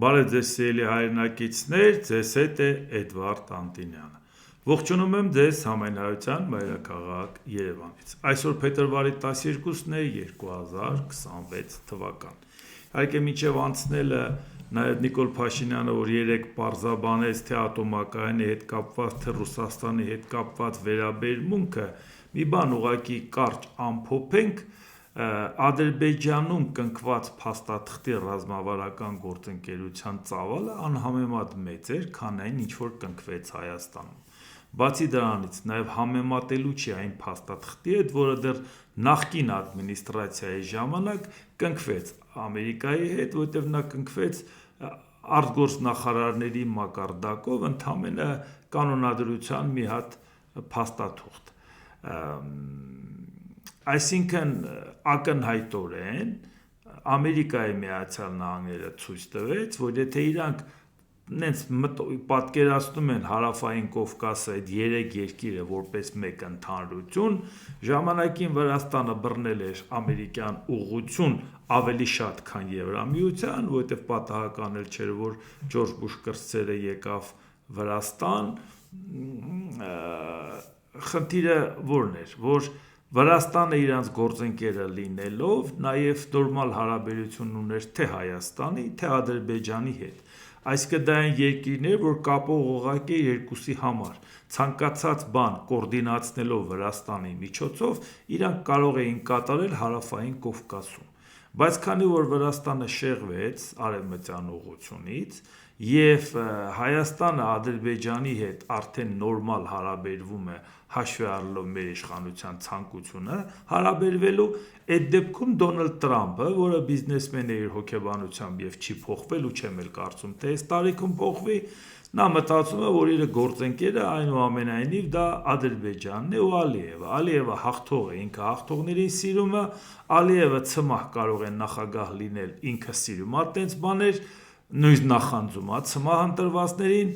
Բարև ձեզ սիրելի հայրենակիցներ, ձեզ հետ է Էդվարդ Անտինյանը։ Ողջունում եմ ձեզ Համայնայության մայրաքաղաք Երևանից։ Այսօր փետրվարի 12-ն է 2026 թվական։ Իհարկե մինչև անցնելը նաև Նիկոլ Փաշինյանը, որ երեք պարզաբանեց թե ատոմակայանի հետ կապված, թե Ռուսաստանի հետ կապված վերաբերմունքը, մի բան ուղղակի կարճ ամփոփենք, Ադրբեջանում կնքված փաստաթղթի ռազմավարական գործընկերության ծավալը անհամեմատ մեծ էր, քան այն, ինչ որ կնքվեց Հայաստանում։ Բացի դրանից, նաև համեմատելու չի այն փաստաթղթի հետ, որը դեռ նախկին ադմինիստրացիայի ժամանակ կնքվեց Ամերիկայի հետ, որտեղ նա կնքվեց արտգործնախարարների մակարդակով ընդամենը կանոնադրության մի հատ փաստաթուղթ։ Այսինքն ակնհայտորեն Ամերիկայի Միացյալ Նահանգները ցույց տվեց, որ եթե իրանք նենց պատկերացնում են հարավային Կովկասը այդ երեք երկիրը որպես մեկ ընդհանրություն, ժամանակին Վրաստանը բռնել էր ամերիկյան ուղղություն ավելի շատ, քան Եվրամիության, որովհետև պատահական էլ չէր, որ Ջորջ Բուշ կրտսերը եկավ Վրաստան, խնդիրը որն էր, որ Վրաստանը իրանց գործընկերը լինելով, նաև նորմալ հարաբերություն ուներ թե Հայաստանի, թե Ադրբեջանի հետ։ Այսինքն դա այն երկիրներ, որ կապող ուղղակի երկուսի համար, ցանկացած բան կոորդինացնելով Վրաստանի միջոցով, իրանք կարող էին կատարել հարավային Կովկասում։ Բայց քանի որ Վրաստանը շեղվեց արևմտյան ուղղությունից, եւ Հայաստանը Ադրբեջանի հետ արդեն նորմալ հարաբերվում է հաշվի առնելով մեր իշխանության ցանկությունը հարաբերվելու, այդ դեպքում Դոնալդ Տրամփը, որը բիզնեսմեն է իր հոգեբանությամբ եւ չի փոխվել ու չեմ էլ կարծում, թե այս տարիքում փոխվի, նա մտածում է, որ իր գործընկերը այնուամենայնիվ դա Ադրբեջանն է ու Ալիևը։ Ալիևը հաղթող է, ինքը հաղթողներին սիրում է, Ալիևը ցմահ կարող է նախագահ լինել, ինքը սիրում է այդպես բաներ, նույնիսկ նախանձում է ցմահ ընտրվածներին,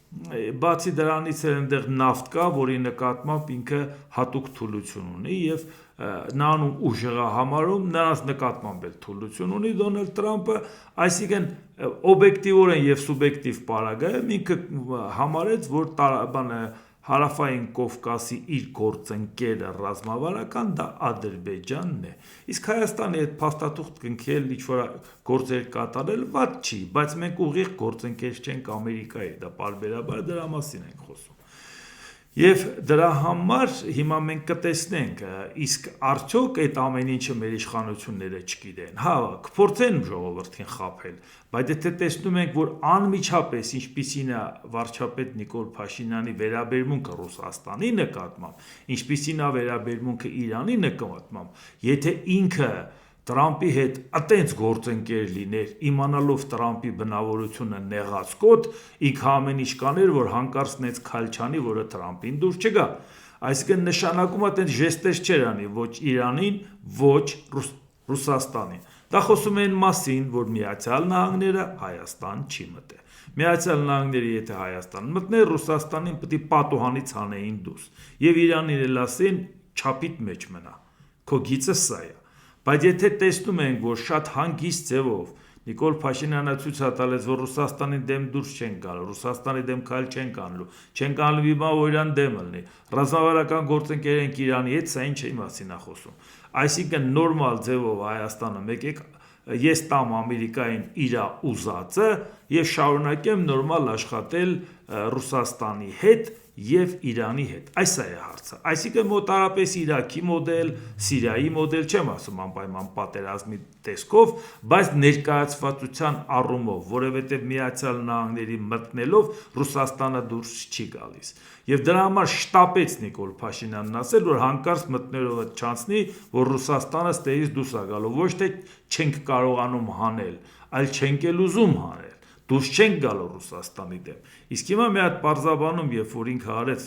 բացի դրանից էլ այնտեղ նավթ կա, որի նկատմամբ ինքը հատուկ թուլություն ունի եւ նրան ուժեղա համարում, նրանց նկատմամբ էլ թուլություն ունի Դոնալդ Տրամփը, այսինքն օբյեկտիվորեն եւ սուբյեկտիվ պարագայում ինքը համարեց, որ հարավային Կովկասի իր գործընկերը ռազմավարական դա Ադրբեջանն է։ Իսկ Հայաստանի հետ փաստաթուղթ կնքել, ինչ-որ գործեր կատարել, ված չի, բայց մենք ուղիղ գործընկեր չենք Ամերիկայի, դա պարբերաբար դրա մասին ենք խոսում։ Եվ դրա համար հիմա մենք կտեսնենք, իսկ արդյոք այդ ամեն ինչը մեր իշխանությունները չգիտեն։ Հա, կփորձեն ժողովրդին խաբել, բայց եթե տեսնում ենք, որ անմիջապես ինչպիսին է վարչապետ Նիկոլ Փաշինյանի վերաբերմունքը Ռուսաստանի նկատմամբ, ինչպիսին է վերաբերմունքը Իրանի նկատմամբ, եթե ինքը Տրամփի հետ այտենց գործընկեր լիներ, իմանալով Տրամփի բնավորությունը նեղացկոտ, ինքը ամեն ինչ կաներ, որ հանկարծ նենց քալչանի, որը Տրամփին դուր չգա։ Այսինքն նշանակում է այտենց ժեստեր չեր անի ոչ Իրանին, ոչ Ռուսաստանին։ Դա խոսում է այն մասին, որ Միացյալ Նահանգները Հայաստան չի մտե։ Միացյալ Նահանգները եթե Հայաստան մտներ, Ռուսաստանին պետք է պատուհանից հանեին դուրս։ Եվ Իրանին էլ ասեն չափիտ մեջ մնա։ Քո գիծը սա է։ Բայց եթե տեսնում ենք, որ շատ հանգիստ ձևով Նիկոլ Փաշինյանը ցույց է տալիս, որ Ռուսաստանի դեմ դուրս չեն գալու, Ռուսաստանի դեմ քայլ չեն կանելու, չեն կանելու մի բան, որ իրան դեմ լինի։ Ռազմավարական գործընկեր ենք Իրանի հետ, սա ինչի մասին է խոսում։ Այսինքն նորմալ ձևով Հայաստանը մեկեք ես տամ Ամերիկային իր ուզածը եւ շարունակեմ նորմալ աշխատել Ռուսաստանի հետ եւ Իրանի հետ։ Այս է հարցը։ Այսինքն մոտարապես Իրաքի մոդել, Սիրիայի մոդել չեմ ասում անպայման պատերազմի տեսքով, բայց ներկայացվածության առումով, որովհետեւ Միացյալ Նահանգների մտնելով Ռուսաստանը դուրս չի գալիս։ Եվ դրա համար շտապեց Նիկոլ Փաշինյանն ասել, որ հանկարծ մտնելով չանցնի, որ Ռուսաստանը ստերից դուրս է գալու, ոչ թե չենք կարողանում հանել, այլ չենք էլ ուզում հանել։ Դուրս չենք գալու Ռուսաստանի դեմ։ Իսկ հիմա մի հատ պարզաբանում, երբ որ ինքը արեց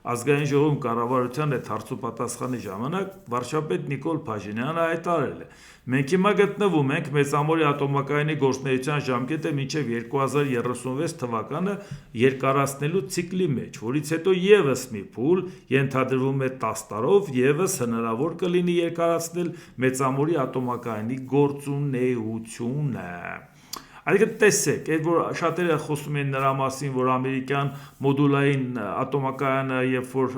ազգային ժողովում կառավարության հետ հարցոպատասխանի ժամանակ վարչապետ Նիկոլ Փաշինյանը հայտարարել է. մենք հիմա գտնվում ենք Մեծամորի ատոմակայանի գործունեության ժամկետը մինչև 2036 թվականը երկարացնելու ցիկլի մեջ, որից հետո եւս մի փուլ ենթադրվում է 10 տարով եւս հնարավոր կլինի երկարացնել Մեծամորի ատոմակայանի գործունեությունը։ Այսինքն տեսեք, այդ որ շատերը խոսում են նրա մասին, որ ամերիկյան մոդուլային ատոմակայանը, երբ որ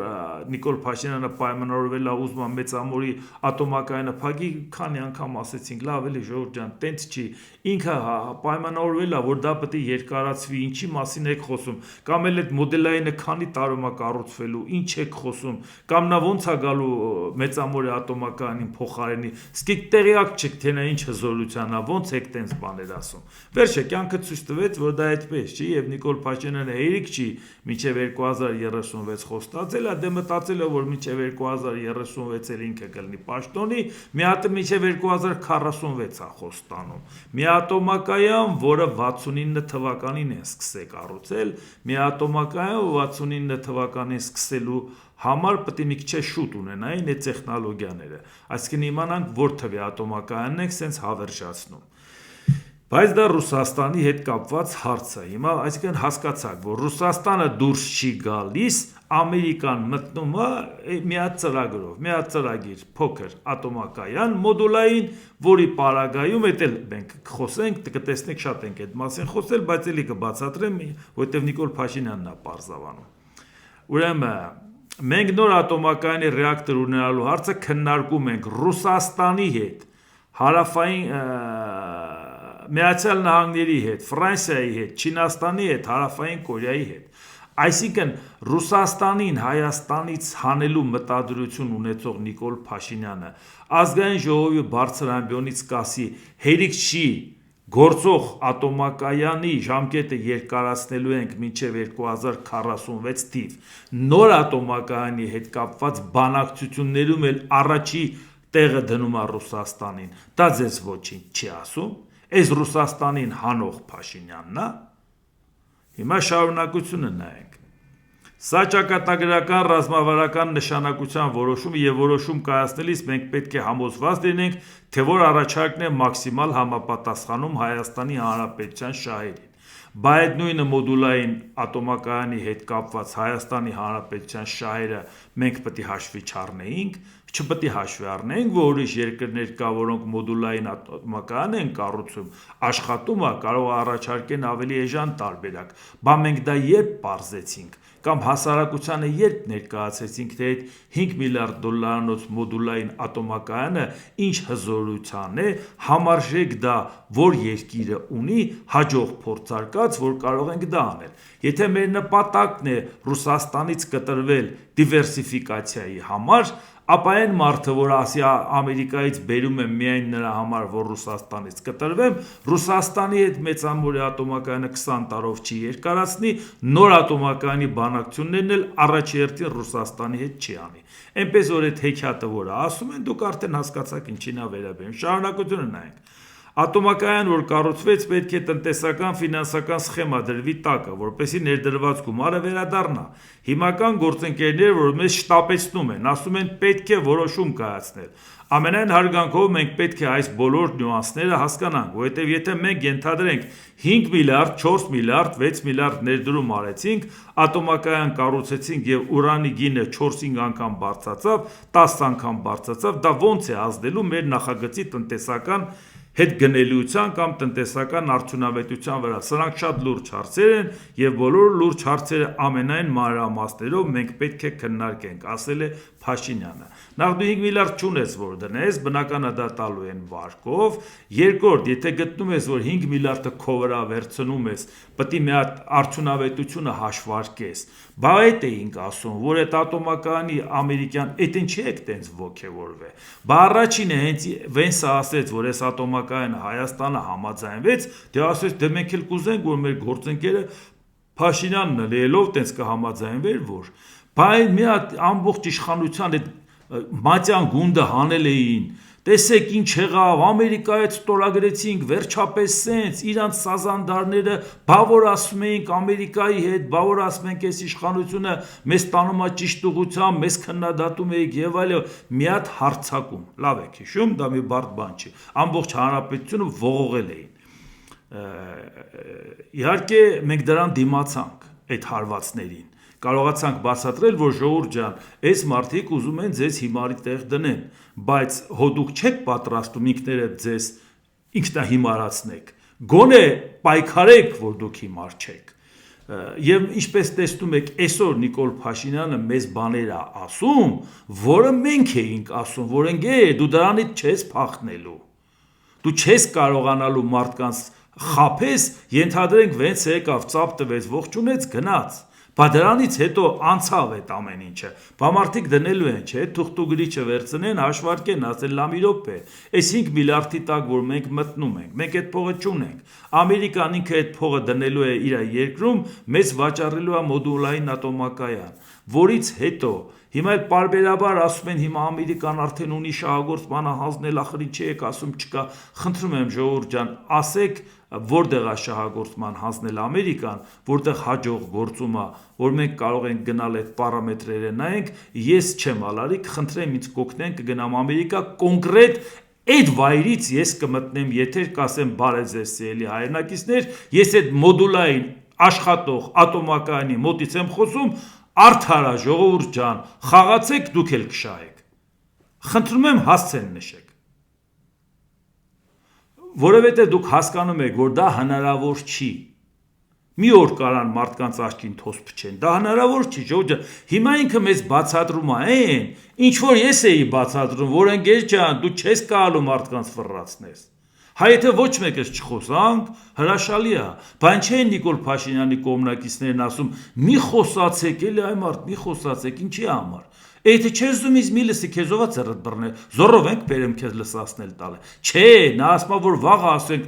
Նիկոլ Փաշինյանը պայմանավորվել է ուզում է մեծամորի ատոմակայանը փակի, քանի անգամ ասեցինք, լավ էլի ժողովուրդ ջան, տենց չի, ինքը պայմանավորվել է, որ դա պետք է երկարացվի, ինչի մասին եք խոսում, կամ էլ այդ մոդելայինը քանի տարում է կառուցվելու, ինչ եք խոսում, կամ նա ոնց է գալու մեծամորի ատոմակայանին փոխարենի, սկիք տեղյակ չեք, թե նա ինչ հզորության է, ոնց եք տենց բաներ ասում։ Վերջը կյանքը ցույց տվեց, որ դա այդպես չի, եւ Նիկոլ Փաշինյանը հերիք չի մինչեւ 2036 խոստացել է, դե մտածել է, որ մինչեւ 2036-ել ինքը կլինի պաշտոնի, մի հատ մինչեւ 2046 է խոստանում։ Մի ատոմակայան, որը 69 թվականին են սկսել կառուցել, մի ատոմակայան, 69 թվականին սկսելու համար պետք է մի քիչ շուտ ունենային այդ տեխնոլոգիաները։ Այսինքն իմանանք, որ թվի ատոմակայանն ենք սենց հավերժացնում։ Բայց դա Ռուսաստանի հետ կապված հարց է։ Հիմա այսինքն հասկացաք, որ Ռուսաստանը դուրս չի գալիս, Ամերիկան մտնում է մի հատ ծրագրով, մի հատ ծրագիր, փոքր ատոմակայան, մոդուլային, որի պարագայում էդ էլ մենք խոսենք, կտեսնեք շատ ենք այդ մասին խոսել, բայց էլի կբացատրեմ, որտեղ Նիկոլ Փաշինյանն է պարզաբանում։ Ուրեմն մենք նոր ատոմակայանի ռեակտոր ունենալու հարցը քննարկում ենք Ռուսաստանի հետ, հարավային Միացյալ Նահանգների հետ, Ֆրանսիայի հետ, Չինաստանի հետ, Հարավային Կորեայի հետ։ Այսինքն Ռուսաստանին Հայաստանից հանելու մտադրություն ունեցող Նիկոլ Փաշինյանը ազգային ժողովի բարձր ամբիոնից կասի հերիք չի գործող ատոմակայանի ժամկետը երկարացնելու ենք մինչև 2046 թիվ։ Նոր ատոմակայանի հետ կապված բանակցություններում էլ առաջի տեղը դնում է Ռուսաստանին։ Դա ձեզ ոչինչ չի ասում։ Այս Ռուսաստանին հանող Փաշինյանն է։ Հիմա շարունակությունը նայենք։ Սա ճակատագրական ռազմավարական նշանակության որոշում եւ որոշում կայացնելիս մենք պետք է համոզված լինենք, թե որ առաջարկն է մաքսիմալ համապատասխանում Հայաստանի Հանրապետության շահերին։ Բայց այդ նույնը մոդուլային ատոմակայանի հետ կապված Հայաստանի Հանրապետության շահերը մենք պետք է հաշվի չառնեինք, չպետք է հաշվի առնենք, որ ուրիշ երկրներ կա, որոնք մոդուլային ատոմակայան են կառուցում, աշխատում է, կարող է առաջարկեն ավելի էժան տարբերակ, բայց մենք դա երբ պարզեցինք, կամ հասարակությանը երբ ներկայացեցինք, թե այդ 5 միլիարդ դոլարանոց մոդուլային ատոմակայանը ինչ հզորության է, համարժեք դա որ երկիրը ունի, հաջող փորձարկած, որ կարող ենք դա անել։ Եթե մեր նպատակն է Ռուսաստանից կտրվել դիվերսիֆիկացիայի համար, ապա այն մարդը, որ ասի Ամերիկայից բերում եմ միայն նրա համար, որ Ռուսաստանից կտրվեմ, Ռուսաստանի հետ մեծամորի ատոմակայանը 20 տարով չի երկարացնի, նոր ատոմակայանի բանակցություններն էլ առաջերտին Ռուսաստանի հետ չի անի։ Այնպես որ այդ հեքիաթը, որը ասում են, դուք արդեն հասկացաք ինչին է վերաբերում։ Շարունակությունը նայենք։ Ատոմակայան, որ կառուցվեց, պետք է տնտեսական ֆինանսական սխեմա դրվի տակը, որպեսզի ներդրված գումարը վերադառնա։ Հիմական գործընկերները, որ մեզ շտապեցնում են, ասում են պետք է որոշում կայացնել։ Ամենայն հարգանքով մենք պետք է այս բոլոր նյուանսները հասկանանք, որովհետև եթե մենք ենթադրենք 5 միլիարդ, 4 միլիարդ, 6 միլիարդ ներդրում արեցինք, ատոմակայան կառուցեցինք եւ ուրանի գինը 4-5 անգամ բարձրացավ, 10 անգամ բարձրացավ, դա ոնց է ազդելու մեր նախագծի տնտեսական հետ գնելիության կամ տնտեսական արդյունավետության վրա։ Սրանք շատ լուրջ հարցեր են եւ բոլոր լուրջ հարցերը ամենայն մանրամասներով մենք պետք է քննարկենք, ասել է Փաշինյանը։ Նախ դու 5 միլիարդ չունես որ դնես, բնական է դա տալու են վարկով։ Երկրորդ, եթե գտնում ես որ 5 միլիարդը քո վրա վերցնում ես, պետք է մի հատ արդյունավետությունը հաշվարկես։ Բա այդ էինք ասում, որ այդ ատոմակայանի ամերիկյան այդ ինչի եք տենց ոգևորվել։ Բա առաջինը հենց Վենսը ասեց, որ այս ատոմակայանը Հայաստանը համաձայնվեց, դե ասեց դե մենք էլ կուզենք, որ մեր գործընկերը Փաշինյանն լելով տենց կհամաձայնվեր, որ բայց մի հատ ամբողջ իշխանության այդ մատյան գունդը հանել էին։ Տեսեք ինչ եղավ, Ամերիկայից ստորագրեցինք, վերջապես սենց, իրանց սազանդարները բավորացում էինք Ամերիկայի հետ, բավորացում ենք այս իշխանությունը, մեզ տանում է ճիշտ ուղղությամբ, մեզ քննադատում էիք եւ այլն, մի հատ հարցակում, լավ եք հիշում, դա մի բարդ բան չի, ամբողջ հանրապետությունը ողողել էին։ Իհարկե մենք դրան դիմացանք այդ հարվածներին, կարողացանք բացատրել, որ ժողովուրդ ջան, այս մարդիկ ուզում են ձեզ հիմարի տեղ դնեն, բայց հո դուք չեք պատրաստում ինքներդ ձեզ ինքնահիմարացնեք, Գոնե պայքարեք, որ դուք հիմար չեք։ Եվ ինչպես տեսնում եք, այսօր Նիկոլ Փաշինյանը մեզ բաներ է ասում, որը մենք էինք ասում, որ ընկեր դու դրանից չես փախնելու։ Դու չես կարողանալու մարդկանց խափես, ենթադրենք վենց եկավ, ծափ տվեց, ողջունեց, գնաց։ Բա դրանից հետո անցավ այդ ամեն ինչը։ Բա մարդիկ դնելու են, չէ՞, թուղթուգրիչը վերցնեն, հաշվարկեն, ասեն լավ մի րոպե։ Այս 5 միլիարդի տակ, որ մենք մտնում ենք, մենք այդ փողը չունենք։ Ամերիկան ինքը այդ փողը դնելու է իր երկրում, մեզ վաճառելու է մոդուլային ատոմակայան, որից հետո հիմա էլ պարբերաբար ասում են հիմա Ամերիկան արդեն ունի շահագործման հանձնել, ախր ինչի եք ասում չկա։ Խնդրում եմ ժողովուրդ ջան, ասեք որտեղ է շահագործման հանձնել Ամերիկան, որտեղ հաջող գործում է, որ մենք կարող ենք գնալ այդ պարամետրերը նայենք, ես չեմ ալարի, կխնդրեմ ինձ կօգնեն, կգնամ Ամերիկա, կոնկրետ այդ վայրից ես կմտնեմ եթեր, կասեմ բարև ձեզ սիրելի հայրենակիցներ, ես այդ մոդուլային աշխատող ատոմակայանի մոտից եմ խոսում, արդարա ժողովուրդ ջան, խաղացեք, դուք էլ կշահեք։ Խնդրում եմ հասցեն նշեք։ Որովհետև դուք հասկանում եք, որ դա հնարավոր չի։ Մի օր կարան մարդկանց աչքին թոս փչեն, դա հնարավոր չի, ժողովուրդ ջան։ Հիմա ինքը մեզ բացատրում է այն, ինչ որ ես էի բացատրում, որ ընկեր ջան, դու չես կարողանում մարդկանց ֆռացնես։ Հայ եթե ոչ մեկս չխոսանք, հրաշալի է, բան չէ Նիկոլ Փաշինյանի կողմնակիցներն ասում, մի խոսացեք, էլի այ մարդ, մի խոսացեք, ինչի համար։ Եթե չես դու ինձ մի լսի, քեզովա ծրդ բռնել, զորով ենք բերեմ քեզ լսացնել տալը։ Չէ, նա ասում է, որ վաղը ասենք,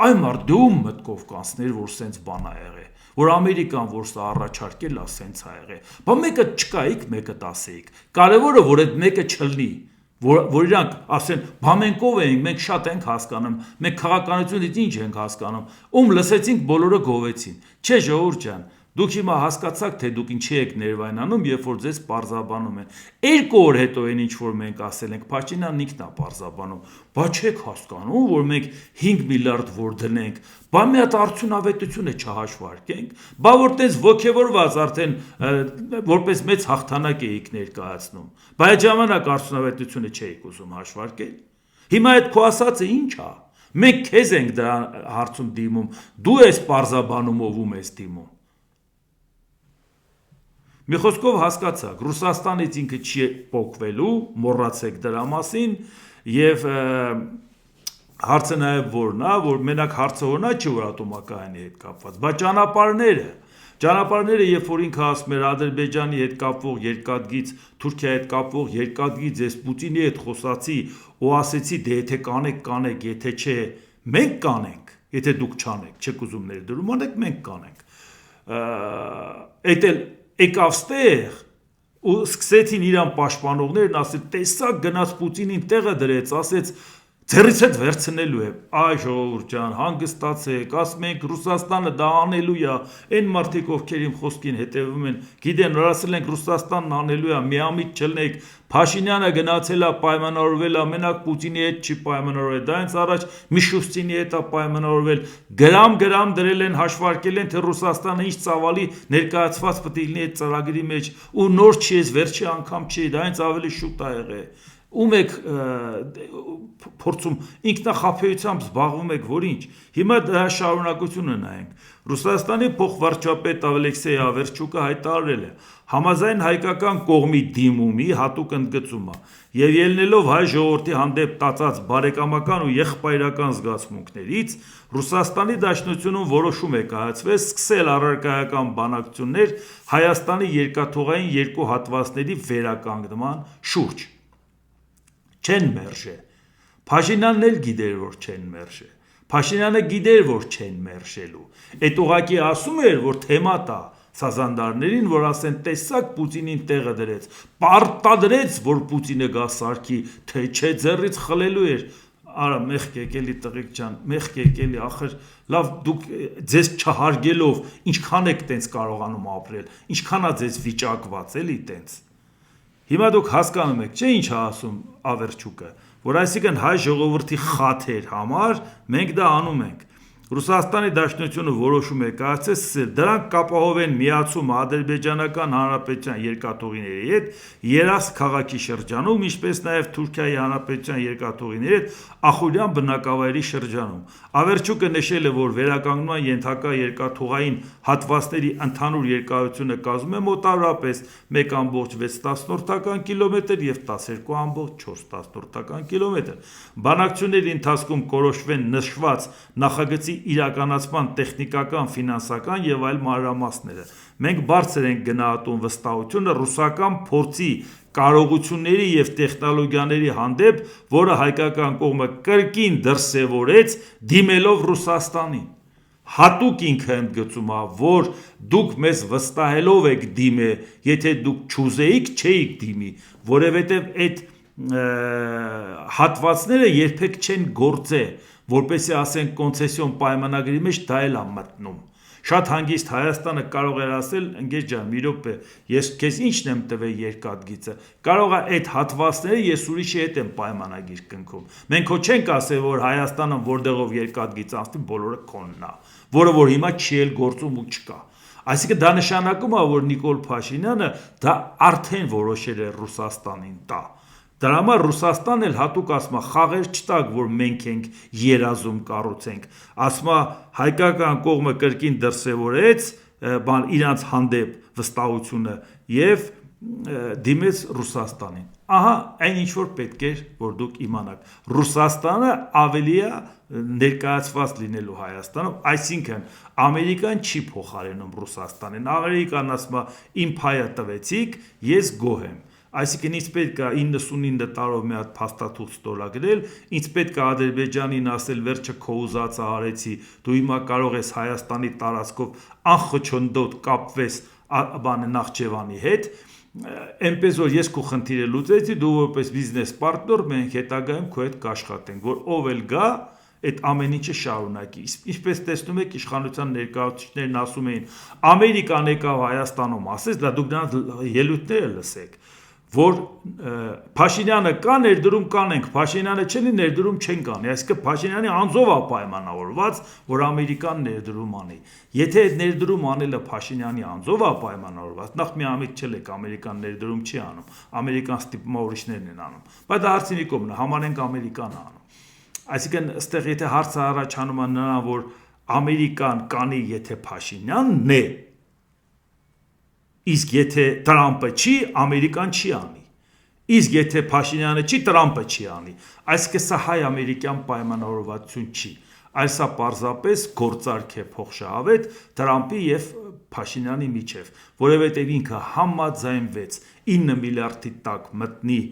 այ մարդ դու մտքով կանցներ, որ սենց բան ա եղել, որ Ամերիկան որ սա առաջարկել է, սենց ա եղել։ Բա մեկը չկայիք, մեկը տասեիք։ Կարևորը որ այդ մեկը չլնի, որ իրանք ասեն, բա մենք ով ենք, մենք շատ ենք հասկանում, մենք քաղաքականությունից ինչ ենք հասկանում, ում լսեցինք բոլորը գովեցին։ Չէ ժողովուրդ ջան, դուք հիմա հասկացաք, թե դուք ինչի եք ներվայնանում, երբ որ ձեզ պարզաբանում են։ 2 օր հետո այն ինչ որ մենք ասել ենք, Փաշինյանն ինքն է պարզաբանում, բա չեք հասկանում, որ մենք 5 միլիարդ որ դնենք, բա մի հատ արդյունավետությունը չհաշվարկենք, բա որ տես ոգևորված արդեն որպես մեծ հաղթանակ էիք ներկայացնում, բա այդ ժամանակ արդյունավետությունը չէիք ուզում հաշվարկել։ Հիմա այդ քո ասածը ինչ է։ Մենք քեզ ենք դրա հարցում դիմում, դու ես պարզաբանում ով ում ես դիմում։ Մի խոսքով հասկացաք, Ռուսաստանից ինքը չի պոկվելու, մոռացեք դրա մասին, եւ հարցը նաեւ որն է, որ մենակ հարցը որն է, չի որ ատոմակայանի հետ կապված, բայց ճանապարհները, երբ որ ինքը ասում էր Ադրբեջանի հետ կապվող երկաթգիծ, Թուրքիայի հետ կապվող երկաթգիծ, ես Պուտինի հետ խոսացի ու ասեցի, դե եթե կանեք, եթե չէ, մենք կանենք, եթե դուք չանեք, չեք ուզում ներդրում անեք, մենք կանենք։ Այդ էլ եկավ ստեղ ու սկսեցին իրան պաշտպանողներն ասել, տեսակ գնաց Պուտինին տեղը դրեց, ասեց ձեռից հետ վերցնելու է, այ ժողովուրդ ջան, հանգստացեք, ասում ենք Ռուսաստանը դա անելու է, այն մարդիկ ովքեր իմ խոսքին հետևում են, գիտեն, ասել ենք Ռուսաստանն անելու է, միամիտ չլնեք, Փաշինյանը գնացել է պայմանավորվել է, մենակ Պուտինի հետ չի պայմանավորվել, դա հենց առաջ Միշուստինի հետ է պայմանավորվել, գրամ դրել են, հաշվարկել են, թե Ռուսաստանը ինչ ծավալի ներկայացված պետք է լինի այդ ծրագրի մեջ, ու նոր չի, ես վերջի անգամ չի, դա հենց ավելի շուտ է եղել։ Ում եք փորձում ինքնախաբեությամբ զբաղվում եք, որ ինչ։ Հիմա դրա շարունակությունը նայենք։ Ռուսաստանի փոխվարչապետ Ալեքսեյ Ավերչուկը հայտարարել է. համաձայն հայկական կողմի դիմումի հատուկ ընդգծումը եւ ելնելով հայ ժողովրդի հանդեպ տածած բարեկամական ու եղբայրական զգացմունքներից, Ռուսաստանի Դաշնությունում որոշում է կայացվել սկսել առարկայական բանակցություններ Հայաստանի երկաթուղային երկու հատվածների վերականգնման շուրջ։ Չեն մերժե։ Փաշինյանն էլ գիտեր, որ չեն մերժե։ Փաշինյանը գիտեր, որ չեն մերժելու։ Այդ ուղղակի ասում էր, որ թեմա տա սազանդարներին, որ ասեն տեսակ Պուտինին տեղը դրեց, պարտադրեց, որ Պուտինը գա սարքի, թե չէ ձեռից խլելու էր։ Արա մեղք եկելի տղեկ ջան, մեղք եկելի, ախր լավ դուք ձեզ չհարգելով ինչքան եք տենց կարողանում ապրել, ինչքան է ձեզ վիճակված էլի տենց։ Հիմա դուք հասկանում եք, չէ՞ ինչ է ասում Ավերչուկը, որ այսինքն հայ ժողովրդի խաթեր համար մենք դա անում ենք։ Ռուսաստանի Դաշնությունը որոշում է կայացրել դրանք կապահովեն միացումը Ադրբեջանական Հանրապետության երկաթուղիների հետ Երազ քաղաքի շրջանում, ինչպես նաև Թուրքիայի Հանրապետության երկաթուղիների հետ Ախուրյան բնակավայրի շրջանում։ Ավերչուկը նշել է, որ վերականգնման ենթակա երկաթուղային հատվածների ընդհանուր երկարությունը կազմում է մոտավորապես 1,6 կիլոմետր և 12,4 կիլոմետր։ Բանակցությունների ընթացքում կորոշվեն նշված նախագծի իրականացման տեխնիկական, ֆինանսական և այլ մանրամասները։ Մենք բարձր ենք գնահատում վստահությունը ռուսական փորձի, կարողությունների և տեխնոլոգիաների հանդեպ, որը հայկական կողմը կրկին դրսևորեց դիմելով Ռուսաստանին։ Հատուկ ինքը ընդգծում է, որ դուք մեզ վստահելով եք դիմել, եթե դուք չուզեիք, չէիք դիմի, որովհետև այդ հատվածները երբեք չեն գործել, որպեսզի ասենք կոնցեսիոն պայմանագրի մեջ դա էլ է մտնում։ Շատ հանգիստ Հայաստանը կարող էր ասել, ընկեր ջան, մի րոպե, ես քեզ ինչն եմ տվել երկաթգիծը, կարող է այդ հատվածները ես ուրիշի հետ եմ պայմանագիր կնքում։ Մենք հո չենք ասել, որ Հայաստանը որտեղով երկաթգիծ անցնի, բոլորը քոնն է, որը որ հիմա չի էլ գործում ու չկա։ Այսինքն դա նշանակում է, որ Նիկոլ Փաշինյանը դա արդեն որոշել է Ռուսաստանին տա։ Դրա համար Ռուսաստանն էլ հատուկ ասում է, խաղեր չտակ, որ մենք ենք երազում կառուցենք, ասում է հայկական կողմը կրկին դրսևորեց իրանց հանդեպ վստահությունը և դիմեց Ռուսաստանին։ Ահա այն ինչ որ պետք էր, որ դուք իմանաք։ Ռուսաստանը ավելի է ներկայացված լինելու Հայաստանում, այսինքն Ամերիկան չի փոխարինում Ռուսաստանին։ Ամերիկան ասում է իմ փայը տվեցիք, ես գոհ եմ։ Այսինքն ինձ պետք է 99 տարով մի հատ փաստաթուղթ ստորագրել, ինձ պետք է Ադրբեջանին ասել վերջը քո ուզածը արեցի, դու հիմա կարող ես Հայաստանի տարածքով անխոչնդոտ կապվես Նախճեվանի հետ, այնպես որ ես քո խնդիրը լուծեցի, դու որպես բիզնես պարտներ, մենք հետագայում քո հետ կաշխատենք, որ ով էլ գա, այդ ամեն ինչը շարունակի։ Ինչպես տեսնում եք, իշխանության ներկայացուցիչներն ասում էին, Ամերիկան եկավ Հայաստանում ասեց, դա դուք նրանց ելույթները լսեք, որ Փաշինյանը կա ներդրում կանենք, Փաշինյանը չլի ներդրում չենք անի, այսինքն Փաշինյանի անձով է պայմանավորված, որ Ամերիկան ներդրում անի։ Եթե այդ ներդրում անելը Փաշինյանի անձով է պայմանավորված, նախ միամիտ չլեք, Ամերիկան ներդրում չի անում, Ամերիկան ստիպում է ուրիշներն են անում, բայց դա հարցի մի կողմն է, համարենք Ամերիկան անում։ Այսինքն այստեղ եթե հարցը առաջանում է նրան, որ Ամերիկան կանի, եթե Փաշինյանն է, իսկ եթե Տրամպը չի, Ամերիկան չի անի։ Իսկ եթե Փաշինյանը չի, Տրամպը չի անի։ Այսինքն սա հայ-ամերիկյան պայմանավորվածություն չի, այլ սա պարզապես գործարք է փոխշահավետ Տրամպի և Փաշինյանի միջև, որովհետև ինքը համաձայնվեց 9 միլիարդի տակ մտնի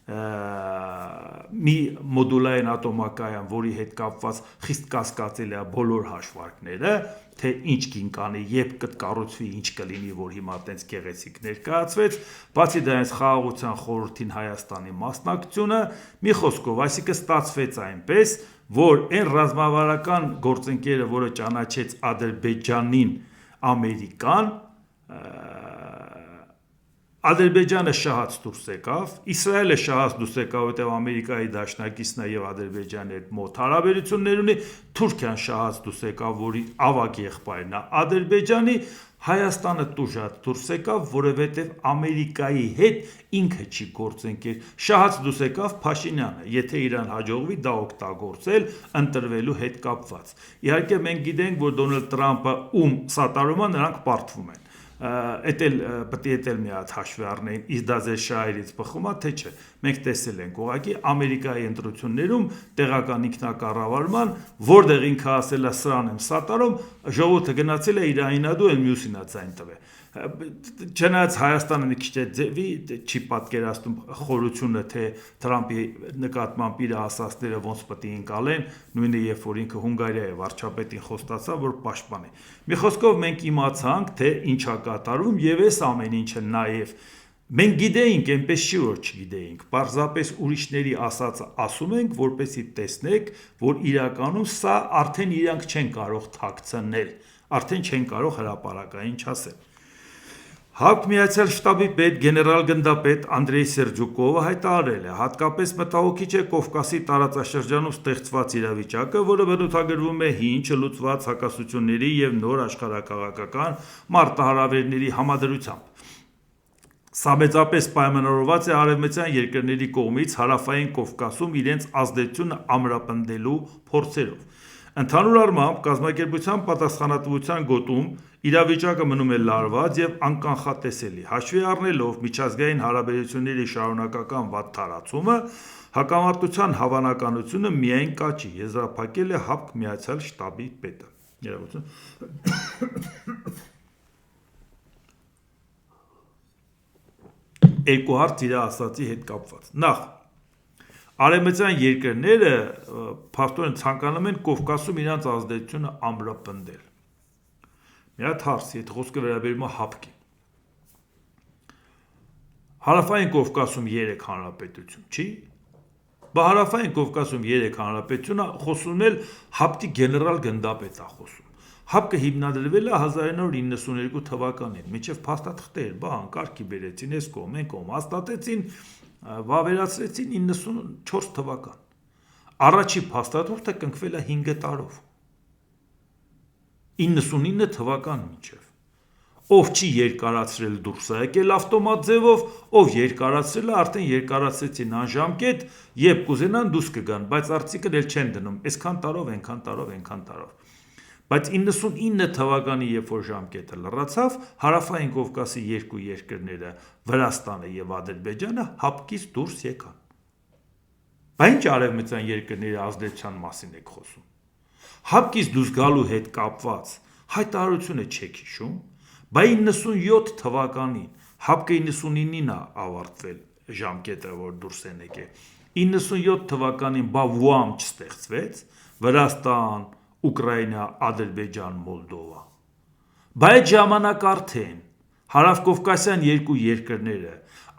մի մոդուլային ատոմակայան, որի հետ կապված խիստ կասկածելի է բոլոր հաշվարկները, թե ինչ կին կանի, երբ կկառուցվի, ինչ կլինի, որ հիմա տենց գեղեցիկ ներկայացվեց, բացի դրանից խաղաղության խորհրդին Հայաստանի մասնակցությունը, մի խոսքով, այսինքն ստացվեց այնպես, որ այն ռազմավարական գործընկերը, որը ճանաչեց Ադրբեջանին Ամերիկան, Ադրբեջանը շահած դուրս եկավ, Իսրայելը շահած դուրս եկավ, որտեղ Ամերիկայի դաշնակիցն է եւ Ադրբեջանի հետ մոտ հարաբերություններ ունի, Թուրքիան շահած դուրս եկավ, որի ավագ եղբայրն է Ադրբեջանի, Հայաստանը տուժած դուրս եկավ, որովհետև Ամերիկայի հետ ինքը չի գործընկեր, շահած դուրս եկավ Փաշինյանը, եթե իրան հաջողվի դա օգտագործել ընտրվելու հետ կապված։ Իհարկե մենք գիտենք, որ Դոնալդ Տրամպը ում սատարում է, նրանք պարտվում են։ Էդ էլ պետք է մի հատ հաշվի առնեին, իսկ դա ձեր շահերից բխում է, թե չէ։ Մենք տեսել ենք ուղղակի Ամերիկայի ընտրություններում տեղական ինքնակառավարման, որտեղ ինքը ասել է սրան եմ սատարում, ժողովուրդը գնացել է իր այնադու էլ մյուսին է ձայն տվել։ Չնայած Հայաստանը մի քիչ ձևի չի պատկերացնում խորությունը, թե Տրամպի նկատմամբ իր ասածները ոնց պետք է ընկալեն, նույնը երբ որ ինքը Հունգարիայի վարչապետին խոստացավ, որ պաշտպանի։ Մի խոսքով մենք իմացանք, թե ինչ է կատարվում եւ այս ամեն ինչը նաեւ մենք գիտեինք, այնպես չի որ չգիտեինք, պարզապես ուրիշների ասածը ասում ենք, որպեսզի տեսնեք, որ իրականում սա արդեն իրանք չեն կարող թաքցնել, արդեն չեն կարող հրապարակային չասել։ ՀԱՊԿ Միացյալ Շտաբի պետ գեներալ-գնդապետ Անդրեյ Սերջուկովը հայտարարել է. հատկապես մտահոգիչ է Կովկասի տարածաշրջանում ստեղծված իրավիճակը, որը բնութագրվում է հին, չլուծված հակասությունների և նոր աշխարհաքաղաքական մարտահրավերների համադրությամբ։ Սա մեծապես պայմանավորված է արևմտյան երկրների կողմից հարավային Կովկասում իրենց ազդեցությունը ամրապնդելու փորձերով։ Ընդհանուր առմամբ, կազմակերպության պատասխանատվության գոտում իրավիճակը մնում է լարված և անկանխատեսելի։ Հաշվի առնելով միջազգային հարաբերությունների շարունակական վատթարացումը, հակամարտության հավանականությունը միայն կաճի, եզրափակել է ՀԱՊԿ Միացյալ Շտաբի պետը։ Երկու հարց իր ասացի հետ կապված։ Նախ, արևմտյան երկրները փաստորեն ցանկանում են Կովկասում իրենց ազդեցությունը ամրապնդել։ Մի հատ հարց, եթե խոսքը վերաբերում է ՀԱՊԿ-ին։ Հարավային Կովկասում 3 հանրապետություն, չի։ Բա հարավային Կովկասում 3 հանրապետությունը խոսում էլ ՀԱՊԿ-ի գեներալ-գնդապետն է խոսում։ ՀԱՊԿ-ը հիմնադրվել է 1992 թվականին, մինչև փաստաթղթեր, բան, կարգի բերեցին, այս կողմ, այն կողմ, հաստատեցին, վավերացրեցին 94 թվական։ Առաջի փաստաթուղթը կնքվել է 5 տարով։ 99 թվական մինչև։ Ով չի երկարացրել դուրս է եկել ավտոմատ ձևով, ով երկարացրել է, արդեն երկարացրեցին անժամկետ, երբ կուզենան դուրս կգան, բայց արցիկն էլ չեն դնում, այսքան տարով, այնքան տարով, այնքան տարով։ Բայց 99 թվականի երբ որ ժամկետը լռացավ, հարավային Կովկասի երկու երկրները, Վրաստանը և Ադրբեջանը ՀԱՊԿ-ից դուրս եկան։ Բա ինչ արևմտյան երկրների ազդեցության մասին եք խոսում։ ՀԱՊԿ-ից դուրս գալու հետ կապված հայտարարությունը չեք հիշում։ Բա 97 թվականին, ՀԱՊԿ-ը 99-ին է ավարտվել ժամկետը, որ դուրս են եկել։ 97 թվականին բա ՈՒԱՄ չստեղծվեց, Վրաստան, Ուկրաինա, Ադրբեջան, Մոլդովա։ Բա այդ ժամանակ արդեն հարավկովկասյան երկու երկրները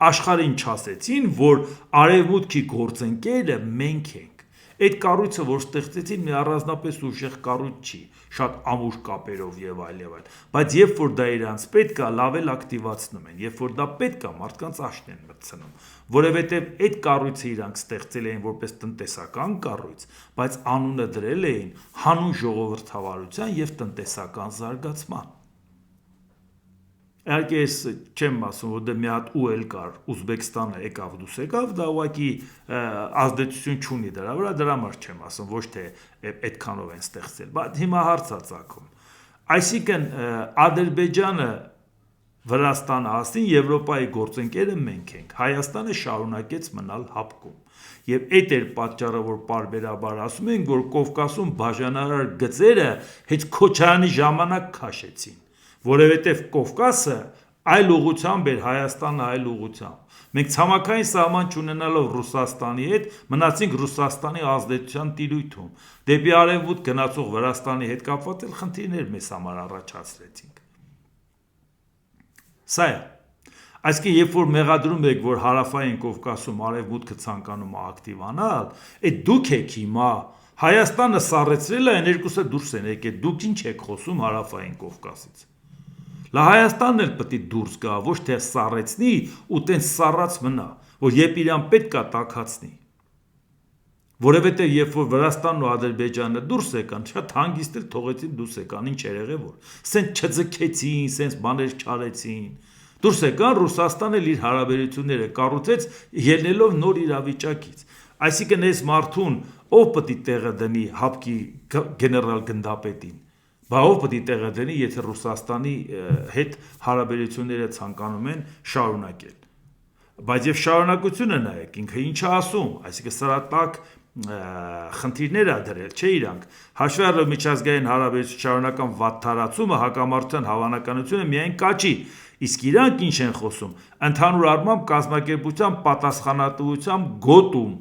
աշխարհին չասեցին, որ արևմուտքի գործընկերը մենք ենք։ Այդ կառույցը, որ ստեղծեցին, մի առանձնապես ուժեղ կառույց չի, շատ ամուր կապերով եւ այլ եւ այլ, բայց երբ որ դա իրանց պետք է, լավ էլ ակտիվացնում են, երբ որ դա պետք է, մարդկանց աշն են մտցնում, որովհետեւ այդ կառույցը իրանք ստեղծել էին որպես տնտեսական կառույց, բայց անունը դրել էին հանուն ժողովրդավարության եւ տնտեսական զարգացման։ Իհարկե ես չեմ ասում, որ դե մի հատ ուել կար, Ուզբեկստանը եկավ դուս եկավ, դա ուղղակի ազդեցություն չունի դրա վրա, դրա համար չեմ ասում, ոչ թե այդքանով են ստեղծել, բայց հիմա հարց է ծագում։ Այսինքն Ադրբեջանը, Վրաստանը ասին, Եվրոպայի գործընկերը մենք ենք, Հայաստանը շարունակեց մնալ ՀԱՊԿ-ում։ Եվ այդ էր պատճառը, որ պարբերաբար ասում են, որ Կովկասում բաժանարար գծերը հեչ Քոչարյանի ժամանակ քաշեցին, որովհետև Կովկասը այլ ուղղությամբ էր, Հայաստանը այլ ուղղությամբ։ Մենք ցամաքային սահման չունենալով Ռուսաստանի հետ մնացինք Ռուսաստանի ազդեցության տիրույթում։ Դեպի արևմուտք գնացող Վրաստանի հետ կապված էլ խնդիրներ մեզ համար առաջացրեցինք։ Սա է։ Այսինքն, երբ որ մեղադրում եք, որ հարավային Կովկասում արևմուտքը ցանկանում է ակտիվանալ, այդ դուք եք հիմա Հայաստանը սառեցրել է, այն երկուսը դուրս են եկել, դուք ինչ եք խոսում հարավային Կովկասից։ Լա Հայաստանն էլ պետք է դուրս գա, ոչ թե սառեցնի ու տենց սառած մնա, որ երբ իրան պետք է տաքացնի։ Որովհետև երբ որ Վրաստանն ու Ադրբեջանը դուրս եկան, շատ հանգիստ էլ թողեցին դուրս եկան, ինչ էր եղել որ։ Սենց չձգեցին, սենց բաներ չարեցին։ Դուրս եկան, Ռուսաստանն էլ իր հարաբերությունները կառուցեց ելնելով նոր իրավիճակից։ Այսինքն այս մարդուն ով պետք է տեղը դնի ՀԱՊԿ-ի գեներալ-գնդապետին։ Բա ով պետք է տեղը դնի, եթե Ռուսաստանի հետ հարաբերությունները ցանկանում են շարունակել։ Բայց եւ շարունակությունը նայեք, ինքը ինչ է ասում, այսինքն սրա տակ խնդիրներ է դրել, չէ՞ իրանք։ Հաշվի առնելով միջազգային հարաբերությունների շարունակական վատթարացումը, հակամարտության հավանականությունը միայն կաճի, իսկ իրանք ինչ են խոսում, ընդհանուր առմամբ կազմակերպության պատասխանատվության գոտում։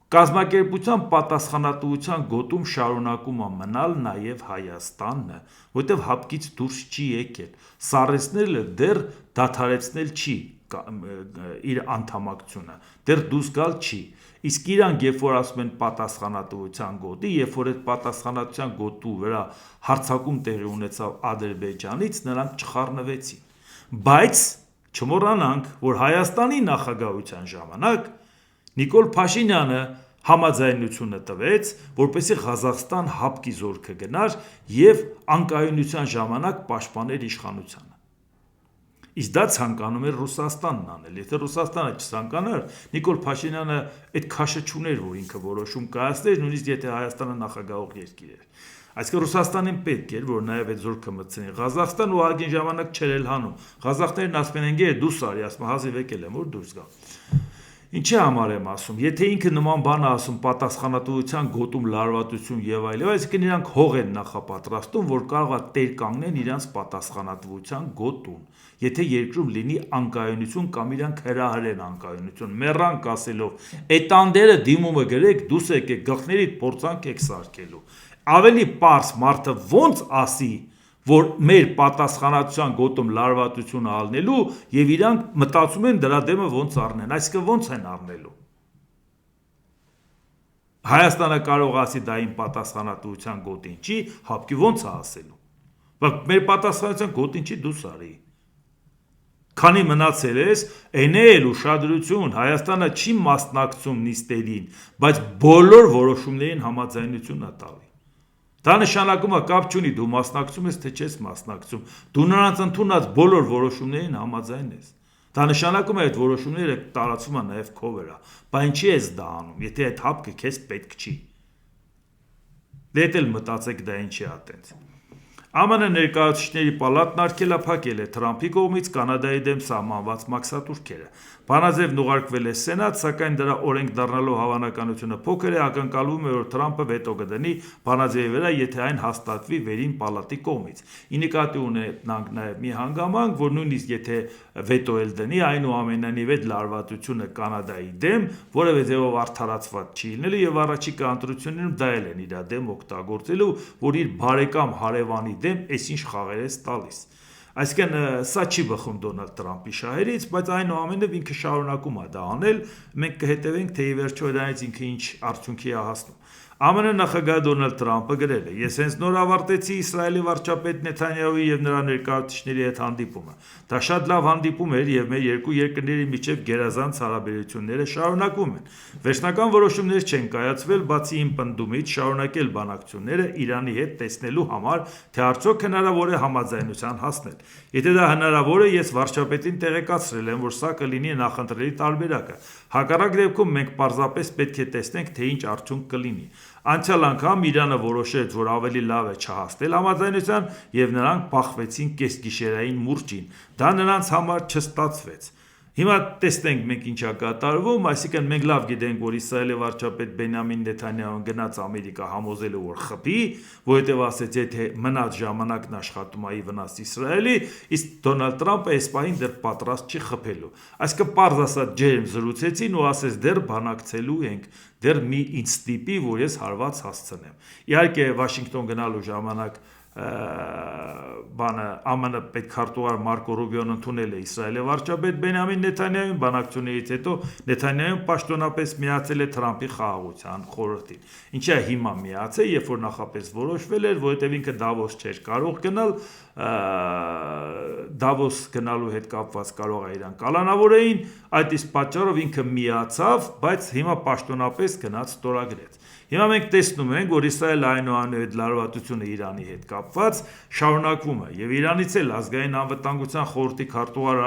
Կազմակերպության պատասխանատվության գոտում շարունակում է մնալ նաև Հայաստանը, որտեղ ՀԱՊԿ-ից դուրս չի եկել։ Սառեցնելը դեռ դադարեցնել չի իր անդամակցությունը, դեռ դուրս գալ չի։ Իսկ իրանք երբ որ ասում են պատասխանատվության գոտի, երբ որ այդ պատասխանատվության գոտու վրա հարձակում տեղի ունեցավ Ադրբեջանից, նրանք չխառնվեցին։ Բայց չմոռանանք, որ Հայաստանի նախագահության ժամանակ Նիկոլ Փաշինյանը համաձայնությունը տվեց, որպեսզի Ղազախստան հապկի զորքը գնար եւ անկայունության ժամանակ պաշտպաներ իշխանությանը։ Իսկ դա ցանկանում էր Ռուսաստանն անել։ Եթե Ռուսաստանը չցանկանար, Նիկոլ Փաշինյանը այդ քաշը չուներ, որ ինքը որոշում կայացներ, նույնիսկ եթե Հայաստանը նախագահող երկիր էր։ Այսինքն Ռուսաստանին պետք էր, որ նաև այդ զորքը մտցնի Ղազախստան ու արգին ժամանակ չեր էլ հանում։ Ղազախներն ասում են ընկեր դուրս արի, ասում հազիվ եկել եմ, որ դուրս գա։ Ինչի համար եմ ասում, եթե ինքը նման բան է ասում պատասխանատվության գոտում լարվածություն եւ այլն, այսինքն իրանք հող են նախապատրաստում, որ կարող է տեր կանգնեն իրանք պատասխանատվության գոտուն։ Եթե երկրում լինի անկայունություն կամ իրանք հրահրեն անկայունություն, մեռանք ասելով, էտանդերը դիմումը գրեք, դուս եկեք գլխներիդ փորձանք եք սարքելու։ Ավելի պարզ մարդը ոնց ասի, որ մեր պատասխանատվության գոտում լարվածությունը ալնելու եւ իրանք մտածում են դրա դեմը ոնց առնեն, այսինքն ոնց են առնելու։ Հայաստանը կարող ասի դա իմ պատասխանատվության գոտին չի, հապկի ոնց է ասելու։ Բայց մեր պատասխանատվության գոտին չի դուս արի։ Քանի մնացել ես, էնել ուշադրություն, Հայաստանը չի մասնակցում նիստերին, բայց բոլոր որոշումներին համաձայնություն է տալի։ Դա նշանակում է կապ չունի դու մասնակցում ես թե չես մասնակցում, դու նրանց ընդունած բոլոր որոշումներին համաձայն ես։ Դա նշանակում է այդ որոշումները տարածվում է նաև քո վրա, բայց ինչի ես դա անում, եթե այդ հապկը քեզ պետք չի։ Դե էլ մտածեք դա ինչի է այտենց։ ԱՄՆ ներկայացուցիչների պալատն արգելափակել է Թրամփի կողմից Կանադայի դեմ սահմանված մաքսատուրքերը։ Բանաձևն ուղարկվել է Սենատ, սակայն դրա օրենք դառնալու հավանականությունը փոքր է, ակնկալվում է, որ Թրամփը վետո կդնի բանաձևի վրա, եթե այն հաստատվի վերին պալատի կողմից։ Ի նկատի ունենանք նաև մի հանգամանք, որ նույնիսկ եթե վետո էլ դնի, այնուամենայնիվ այդ լարվածությունը Կանադայի դեմ որևէ ձևով արդարացված չի լինելու եւ առաջիկա ընտրություններում դա էլ են իր դեմ օգտագործելու, որ իր բարեկամ հարևանի դեմ այսինչ խաղեր է տալիս։ Այսինքն սա չի բխում Դոնալդ Տրամփի շահերից, բայց այնուամենայնիվ ինքը շարունակում է դա անել, մենք կհետևենք, թե ի վերջո դրանից ինքը ինչ արդյունքի է հասնում։ ԱՄՆ նախագահ Դոնալդ Տրամփը գրել է. Ես հենց նոր ավարտեցի Իսրայելի վարչապետ Նեթանյահուի եւ նրա ներկայացուցիչների հետ հանդիպումը։ Դա շատ լավ հանդիպում էր եւ մեր երկու երկրների միջև գերազանց հարաբերությունները շարունակվում են։ Վերջնական որոշումներ չեն կայացվել, բացի իմ պնդումից շարունակել բանակցությունները Իրանի հետ տեսնելու համար, թե արդյոք հնարավոր է համաձայնության հասնել։ Եթե դա հնարավոր է, ես վարչապետին տեղեկացրել եմ, որ սա կլինի նախընտրելի տարբերակը։ Հակառակ դեպքում մենք պարզապես պետք է տեսնենք, թե ինչ արդյունք կլինի։ Անցյալ անգամ Իրանը որոշեց, որ ավելի լավ է չհասնել համաձայնության եւ նրանք փախվեցին կեսգիշերային մուրճին։ Դա նրանց համար չստացվեց։ Հիմա տեսնենք մենք ինչա կատարվում, այսինքն մենք լավ գիտենք, որ Իսրայելի վարչապետ Բենյամին Նեթանյահուն գնաց Ամերիկա համոզելու, որ խփի, որովհետև ասեց, եթե մնաց ժամանակն աշխատում է ի վնաս Իսրայելի, իսկ Դոնալդ Տրամփը այս պահին դեռ պատրաստ չի խփելու։ Այսինքն պարզ ասած ջերմ զրուցեցին ու ասեց դեռ բանակցելու ենք, դեռ մի ինձ ստիպի, որ ես հարված հասցնեմ։ Իհարկե Վաշինգտոն գնալու ժամանակ ԱՄՆ պետքարտուղար Մարկո Ռուբիոն ընդունել է Իսրայելի վարչապետ Բենյամին Նեթանյահուին, բանակցություններից հետո Նեթանյահուն պաշտոնապես միացել է Թրամփի խաղաղության խորհրդին։ Ինչի է հիմա միացել, երբ որ նախապես որոշվել էր, որովհետև ինքը Դավոս չէր կարող գնալ, Դավոս գնալու հետ կապված կարող է իրան կալանավորեին, այդ իսկ պատճառով ինքը միացավ, բայց հիմա պաշտոնապես գնաց ստորագրեց։ Հիմա մենք տեսնում ենք, որ Իսրայելը այնուամենայնիվ լարվածությունը Իրանի հետ կապված շարունակվում է եւ Իրանից էլ ազգային անվտանգության խորհրդի քարտուղար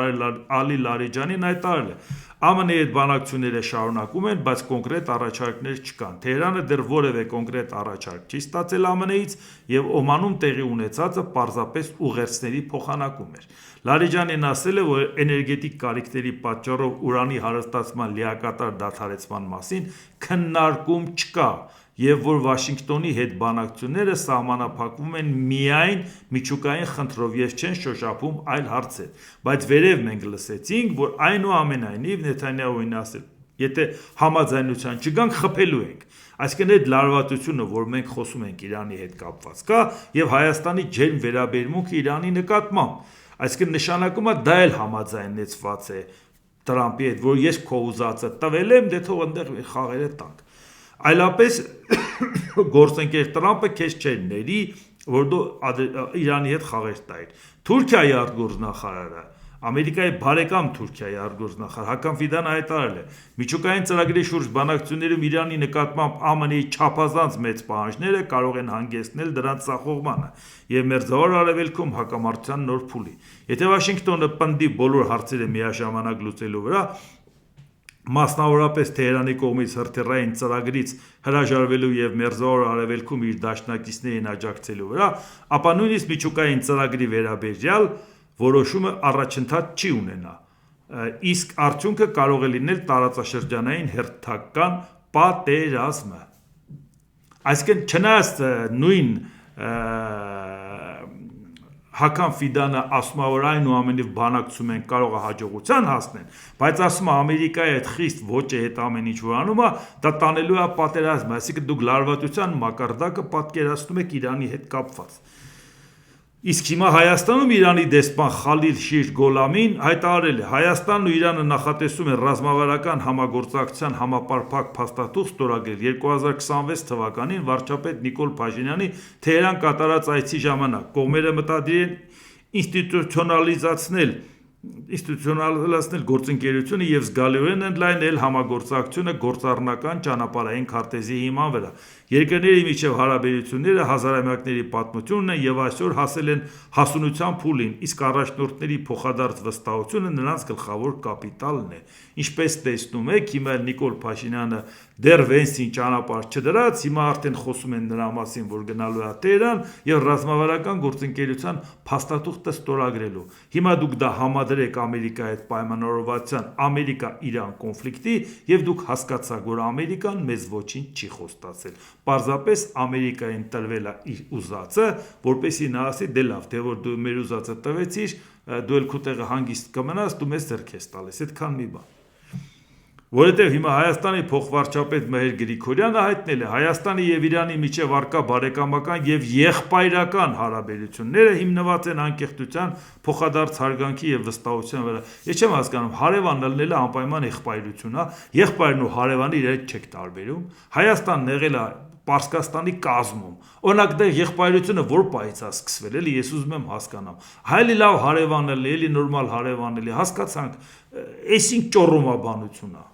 Ալի Լարիջանին հայտարարել է. ԱՄՆ-ի հետ բանակցությունները շարունակում են, բայց կոնկրետ առաջարկներ չկան։ Թեհրանը դեռ որևէ կոնկրետ առաջարկ չի ստացել ԱՄՆ-ից եւ Օմանում տեղի ունեցածը պարզապես ուղերձների փոխանակում էր։ Լարիջանին ասել է, որ էներգետիկ կարիքների պատճառով ուրանի հարստացման լիակատար դադարեցման մասին քննարկում չկա եւ որ Վաշինգտոնի հետ բանակցությունները սահմանափակվում են միայն միջուկային խնդրով եւ չեն շոշափում այլ հարցեր, բայց վերև մենք լսեցինք, որ այնուամենայնիվ Նեթանյահուին ասել, եթե համաձայնության չգանք, խփելու ենք։ Այսինքն այդ լարվածությունը, որ մենք խոսում ենք Իրանի հետ կապված կա եւ Հայաստանի ջերմ վերաբերմունքը Իրանի նկատմամբ, այսինքն նշանակում է դա էլ համաձայնեցված է Տրամփի հետ, որ ես քո ուզածը տվել եմ, դե թող այնտեղ խաղերը տանք։ Այլապես գործընկեր Տրամփը քեզ չէր ների, որ դու Իրանի հետ խաղեր տայր։ Թուրքիայի արտգործնախարարը Ամերիկայի բարեկամ Թուրքիայի արտգործնախարար Հական Ֆիդանը հայտարարել է. միջուկային ծրագրի շուրջ բանակցություններում Իրանի նկատմամբ ԱՄՆ-ի չափազանց մեծ պահանջները կարող են հանգեցնել դրանց ձախողմանը եւ Մերձավոր Արևելքում հակամարտության նոր փուլի։ Եթե Վաշինգտոնը պնդի բոլոր հարցերը միաժամանակ լուծելու վրա, մասնավորապես Թեհրանի կողմից հրթիռային ծրագրից հրաժարվելու եւ Մերձավոր Արևելքում իր դաշնակիցներին աջակցելու վրա, ապա նույնիսկ միջուկային ծրագրի վերաբերյալ որոշումը առաջընթաց չի ունենա, իսկ արդյունքը կարող է լինել տարածաշրջանային հերթական պատերազմը։ Այսինքն չնայած նույն Հական Ֆիդանը ասում է, որ այնուամենայնիվ բանակցում են կարող է հաջողության հասնել, բայց ասում է Ամերիկայի այդ խիստ ոճը հետ ամեն ինչ որ անում է, դա տանելու է պատերազմ, այսինքն դուք լարվածության մակարդակը պատկերացնում եք Իրանի հետ կապված։ Իսկ հիմա Հայաստանում Իրանի դեսպան Խալիլ Շիր Գոլամին հայտարարել է. Հայաստանն ու Իրանը նախատեսում են ռազմավարական համագործակցության համապարփակ փաստաթուղթ ստորագրել 2026 թվականին վարչապետ Նիկոլ Փաշինյանի Թեհրան կատարած այցի ժամանակ։ Կողմերը մտադիր են ինստիտուցիոնալացնել գործընկերությունը եւ զգալիորեն ընդլայնել համագործակցությունը գործառնական ճանապարհային քարտեզի հիման վրա։ Երկրների միջև հարաբերությունները հազարամյակների պատմությունն են եւ այսօր հասել են հասունության փուլին, իսկ առաջնորդների փոխադարձ վստահությունը նրանց գլխավոր կապիտալն է։ Ինչպես տեսնում եք, հիմա Նիկոլ Փաշինյանը դեռ Վենսին ճանապարհ չդրած, հիմա արդեն խոսում են նրա մասին, որ գնալու է Թեհրան եւ ռազմավարական գործընկերության փաստաթուղթը ստորագրելու։ Հիմա դուք դա համադրեք Ամերիկայի հետ պայմանավորվածության Ամերիկա-Իրան կոնֆլիկտի եւ դուք հասկացաք, որ Ամերիկան մեզ ոչինչ չի խոստացել։ Պարզապես Ամերիկային տրվել է իր ուզածը, որպեսզի նա ասի՝ դե լավ, թե որ դու մեր ուզածը տվեցիր, դու էլ քո տեղը հանգիստ կմնաս, դու մեզ ձեռք ես տալիս, այդքան մի բան։ Որովհետև հիմա Հայաստանի փոխվարչապետ Մհեր Գրիգորյանը հայտնել է Հայաստանի եւ Իրանի միջև առկա բարեկամական եւ եղբայրական հարաբերությունները հիմնված են անկեղծության, փոխադարձ հարգանքի եւ վստահության վրա։ Ես չեմ հասկանում, հարևան ելնելը անպայման եղբայրություն է, եղբայրն ու հարևանը իրար չեք տարբերում։ Հայաստանն եղել է Պարսկաստանի կազմում։ Օրինակ դա եղբայրությունը որ պահից է սկսվել, էլի ես ուզում եմ հասկանամ։ Հայելի լավ հարևանել, էլի նորմալ հարևանել, հասկացանք, այսինք ճոռոմաբանություն է։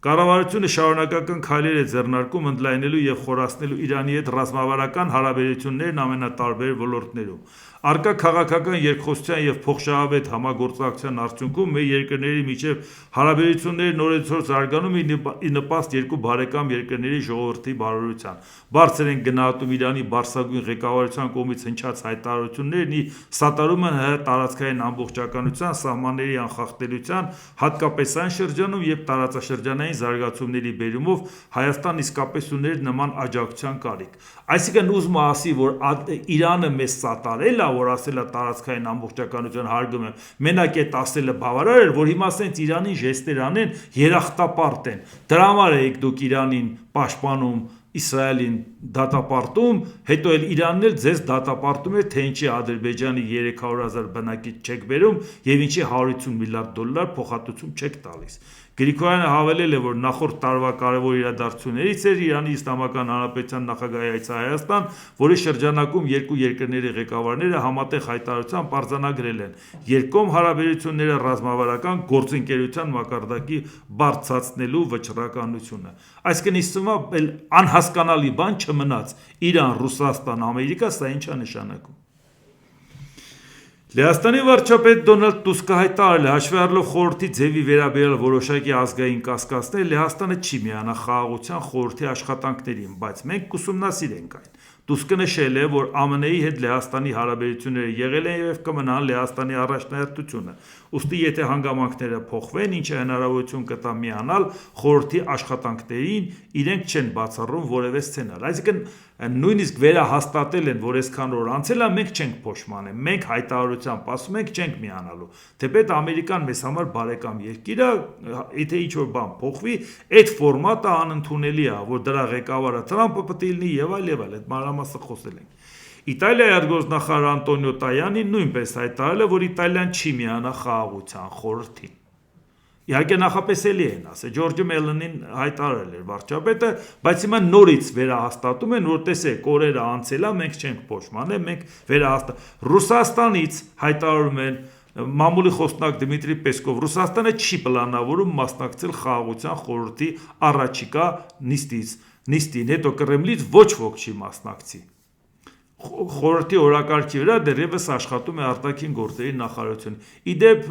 Կառավարությունը շարունակական քայլեր է ձեռնարկում ընդլայնելու եւ խորացնելու Իրանի հետ ռազմավարական հարաբերություններն ամենատարբեր ոլորտներում։ Առկա քաղաքական երկխոսության եւ փոխշահավետ համագործակցության արդյունքում մեր երկրների միջև հարաբերությունների նորեցօր զարգանում ի նպաստ երկու բարեկամ երկրների ժողովրդի բարօրության։ Բարձր են գնահատում Իրանի բարձրագույն ղեկավարության կողմից հնչած հայտարարություններն ի սատարումը ՀՀ տարածքային ամբողջականության, սահմանների անխախտելիության, հատկապես այն շրջանում, երբ տարածաշրջանային զարգացումների բերումով Հայաստան իսկապես ուներ նման աջակցության կարիք։ Այսինքն ուզում ասի, որ Իրանը մեզ սատարել է, որ ասել է տարածքային ամբողջականության հարգում եմ, մենակ այդ ասելը բավարար էր, որ հիմա ասենց Իրանին ժեստեր անեն, երախտապարտ են։ Դրա համար եք դուք Իրանին պաշտպանում, Իսրայելին դատապարտում, հետո էլ Իրանն էլ ձեզ դատապարտում էր, թե ինչի Ադրբեջանի 300,000 բնակիչ չեք բերում եւ ինչի 150 միլիարդ դոլար փոխհատուցում չեք տալիս։ Գրիգորյանը հավելել է, որ նախորդ տարվա կարևոր իրադարձություններից էր Իրանի Իսլամական Հանրապետության նախագահի այցը Հայաստան, որի շրջանակում երկու երկրների ղեկավարները համատեղ հայտարարությամբ արձանագրել են երկկողմ հարաբերությունները ռազմավարական գործընկերության մակարդակի բարձրացնելու վճռականությունը։ Այսինքն իստումա անհասկանալի բան չմնաց։ Իրան, Ռուսաստան, Ամերիկա, սա ինչ է նշանակում։ Լեհաստանի վարչապետ Դոնալդ Տուսկը հայտարարել է, հաշվի առնելով խորհրդի ձևի վերաբերյալ որոշակի ազգային կասկածներ, Լեհաստանը չի միանա խաղաղության խորհրդի աշխատանքներին, բայց մենք կուսումնասիրենք այն։ Տուսկը նշել է, որ ԱՄՆ-ի հետ Լեհաստանի հարաբերությունները եղել են եւ կմնան Լեհաստանի առաջնահերթությունը։ Ուստի եթե հանգամանքները փոխվեն, ինչը հնարավորություն կտա միանալ խորհրդի աշխատանքներին, իրենք չեն բացառում որևէ սցենար։ Այսինքն նույնիսկ վերահաստատել են, որ այսքան օր անցել է, մենք չենք փոշմանել, մենք հայտարարությամբ ասում ենք չենք միանալու։ Թեպետ Ամերիկան մեզ համար բարեկամ երկիր է, եթե ինչ-որ բան փոխվի, այդ ֆորմատը անընդունելի է, որ դրա ղեկավարը Թրամփը պետք է լինի եւ այլ, այդ մանրամասը խոսել ենք։ Իտալիայի արտգործնախարար Անտոնիո Տայանին նույնպես հայտարարել է, որ Իտալիան չի միանա խաղաղության խորհրդին։ Իհարկե նախապես էլի են ասել, Ջորջը Մելոնին հայտարարել էր վարչապետը, բայց հիմա նորից վերահաստատում են, որ տեսեք, օրերը անցել է, մենք չենք փոշմանել, մենք Ռուսաստանից հայտարարում են մամուլի խոսնակ Դմիտրի Պեսկով, Ռուսաստանը չի պլանավորում մասնակցել խաղաղության խորհրդի առաջիկա նիստին, հետո Կրեմլից ոչ ոք չի մասնակցի։ Խորհրդի օրակարգի վրա դեռևս աշխատում է արտաքին գործերի նախարարությունը։ Իդեպ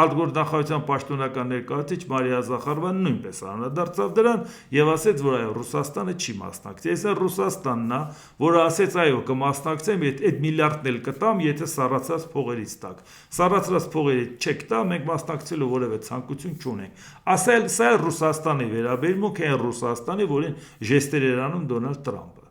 արտգործնախարարության պաշտոնական ներկայացուցիչ Մարիա Զախարովան նույնպես անդրադարձավ դրան եւ ասաց, որ այո, Ռուսաստանը չի մասնակցի։ Այսինքն Ռուսաստանն է, որը ասաց, այո, կմասնակցեմ, այդ միլիարդն էլ կտամ, եթե սառացած փողերից տակ։ Սառացած փողերից չեք տա, մենք մասնակցելու որևէ ցանկություն չունենք։ Ասել, սա Ռուսաստանի վերաբերմունք է, Ռուսաստանի, որին ժեստեր էր անում Դոնալդ Տրամպը։